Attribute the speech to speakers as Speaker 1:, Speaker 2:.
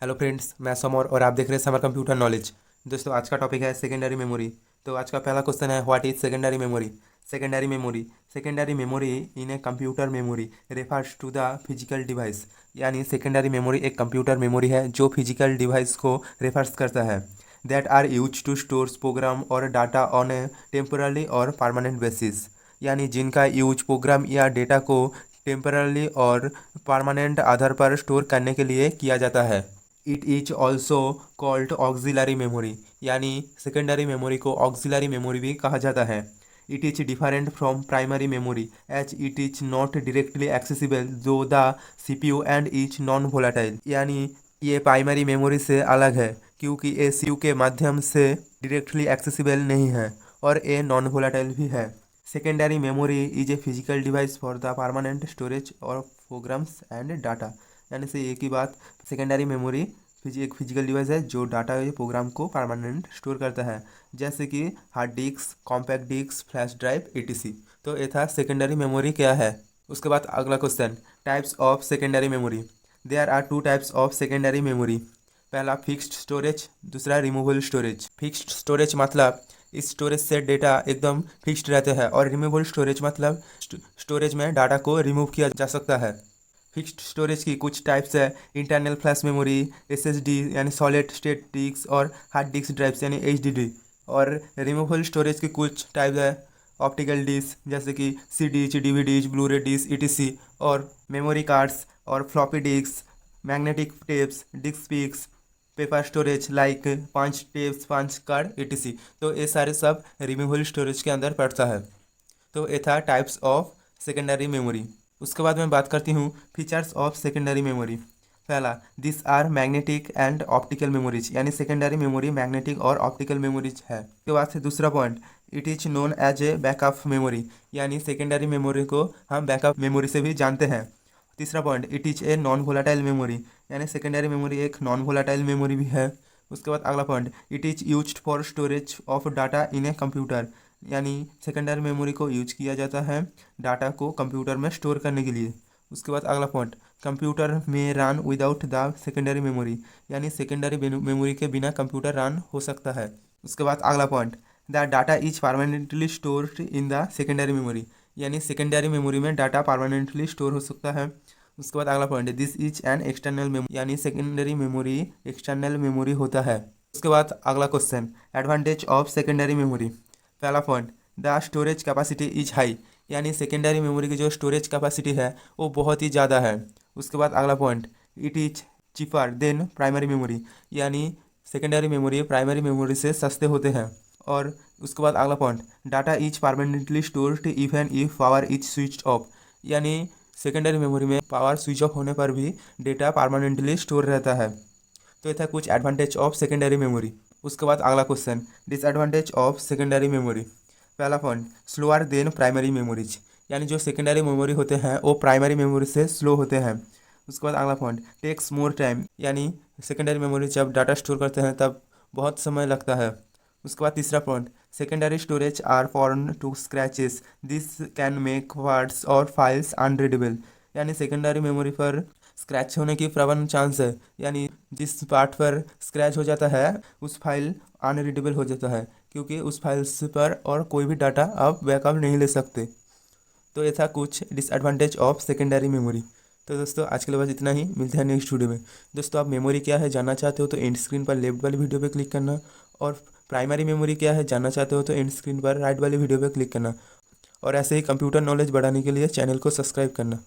Speaker 1: Hello friends, मैं summer और आप देख रहे हैं समर कंप्यूटर नॉलेज। दोस्तों, आज का टॉपिक है सेकेंडरी मेमोरी। तो आज का पहला क्वेश्चन है, what is secondary memory. Secondary memory in a computer memory refers to the physical device. यानी सेकेंडरी मेमोरी एक कंप्यूटर मेमोरी है जो फिजिकल डिवाइस को रेफर्स करता है, that are use to stores program और डाटा ऑन ए टेम्पररी और permanent basis. यानी जिनका यूज प्रोग्राम या डेटा को टेम्पररी और परमानेंट आधार पर स्टोर करने के लिए किया जाता है। It is also called auxiliary memory. यानी सेकेंडरी मेमोरी को ऑक्सिलरी मेमोरी भी कहा जाता है। It is different from primary memory as it is not directly accessible to the CPU and is non volatile. यानी ये प्राइमरी मेमोरी से अलग है क्योंकि ये सीपीयू के माध्यम से डायरेक्टली एक्सेसिबल नहीं है और ये नॉन वोलाटाइल भी है। Secondary memory is a physical device for the permanent storage और प्रोग्राम्स एंड डाटा। यानी से एक ही बात, सेकेंडरी मेमोरी एक फिजिकल डिवाइस है जो डाटा या प्रोग्राम को परमानेंट स्टोर करता है, जैसे कि hard disk, compact disk, flash drive etc। तो ये था सेकेंडरी मेमोरी क्या है। उसके बाद अगला question, types of secondary memory. There are two types of secondary memory. पहला फिक्स्ड स्टोरेज, दूसरा रिमूवेबल स्टोरेज। फिक्स्ड स्टोरेज मतलब इस स्टोरेज से डेटा एकदम फिक्स्ड रहते हैं और रिमूवेबल स्टोरेज मतलब स्टोरेज में डाटा को रिमूव किया जा सकता है। फिक्स्ड स्टोरेज की कुछ टाइप्स है, इंटरनल फ्लैश मेमोरी, एसएसडी यानी सॉलिड स्टेट डिस्क और हार्ड डिस्क ड्राइव्स यानी एचडीडी। और रिमूवेबल स्टोरेज की कुछ टाइप्स है, ऑप्टिकल डिस्क जैसे कि CDs, DVDs, Blu-ray disk etc। और मेमोरी कार्ड्स और floppy disk, magnetic tapes, disk packs, paper storage like 5 tapes, 5 card etc। तो ये सारे सब रिमूवेबल स्टोरेज के अंदर पड़ता है। तो ये था टाइप्स ऑफ सेकेंडरी मेमोरी। उसके बाद मैं बात करती हूँ फीचर्स ऑफ सेकेंडरी मेमोरी। पहला, this are magnetic and optical memories. यानी सेकेंडरी मेमोरी मैग्नेटिक और ऑप्टिकल मेमोरीज है। उसके बाद से दूसरा point, it is known as a backup memory. यानी सेकेंडरी मेमोरी को हम बैकअप मेमोरी से भी जानते हैं। तीसरा point, it is a non volatile memory. यानी सेकेंडरी मेमोरी एक नॉन वोलाटाइल मेमोरी भी है। उसके बाद अगला point, it is used for storage of data in a computer. यानी सेकेंडरी मेमोरी को यूज किया जाता है डाटा को कंप्यूटर में स्टोर करने के लिए। उसके बाद अगला पॉइंट, कंप्यूटर में run without the secondary memory. यानी सेकेंडरी मेमोरी के बिना कंप्यूटर रन हो सकता है। उसके बाद अगला point, the data is permanently stored in the secondary memory. यानी सेकेंडरी मेमोरी में डाटा परमानेंटली स्टोर हो सकता है। उसके बाद अगला point, this is an external memory. यानी सेकेंडरी मेमोरी एक्सटर्नल मेमोरी होता है। उसके बाद अगला question, advantage of secondary memory. पहला point, the storage capacity is high. यानी सेकेंडरी मेमोरी की जो स्टोरेज कैपेसिटी है वो बहुत ही ज़्यादा है। उसके बाद अगला point, it is cheaper than primary memory. यानी सेकेंडरी मेमोरी प्राइमरी मेमोरी से सस्ते होते हैं। और उसके बाद अगला point, data is permanently stored even if power is switch off. यानी सेकेंडरी मेमोरी में पावर स्विच ऑफ होने पर भी डेटा परमानेंटली स्टोर रहता है। तो ये था कुछ एडवांटेज ऑफ सेकेंडरी मेमोरी। उसके बाद अगला question, disadvantage of secondary memory. पहला point, slower than primary memories. यानी जो सेकेंडरी मेमोरी होते हैं वो प्राइमरी मेमोरी से स्लो होते हैं। उसके बाद अगला पॉइंट, टेक्स मोर टाइम। यानी सेकेंडरी मेमोरी जब डाटा स्टोर करते हैं तब बहुत समय लगता है। उसके बाद तीसरा point, secondary storage are prone to scratches, this can make words और फाइल्स अनरीडेबल। यानी सेकेंडरी मेमोरी पर स्क्रैच होने की प्रबल चांस है। यानी जिस पार्ट पर स्क्रैच हो जाता है उस फाइल अनरीडेबल हो जाता है क्योंकि उस फाइल्स पर और कोई भी डाटा आप बैकअप नहीं ले सकते। तो ये था कुछ डिसएडवांटेज ऑफ सेकेंडरी मेमोरी। तो दोस्तों, आज के लिए बस इतना ही। मिलते हैं नेक्स्ट वीडियो में। दोस्तों, आप मेमोरी क्या है जानना चाहते हो तो एंड स्क्रीन पर लेफ्ट वाली वीडियो पे क्लिक करना, और प्राइमरी मेमोरी क्या है जानना चाहते हो तो एंड स्क्रीन पर राइट वाली वीडियो पे क्लिक करना। और ऐसे ही कंप्यूटर नॉलेज बढ़ाने के लिए चैनल को सब्सक्राइब करना।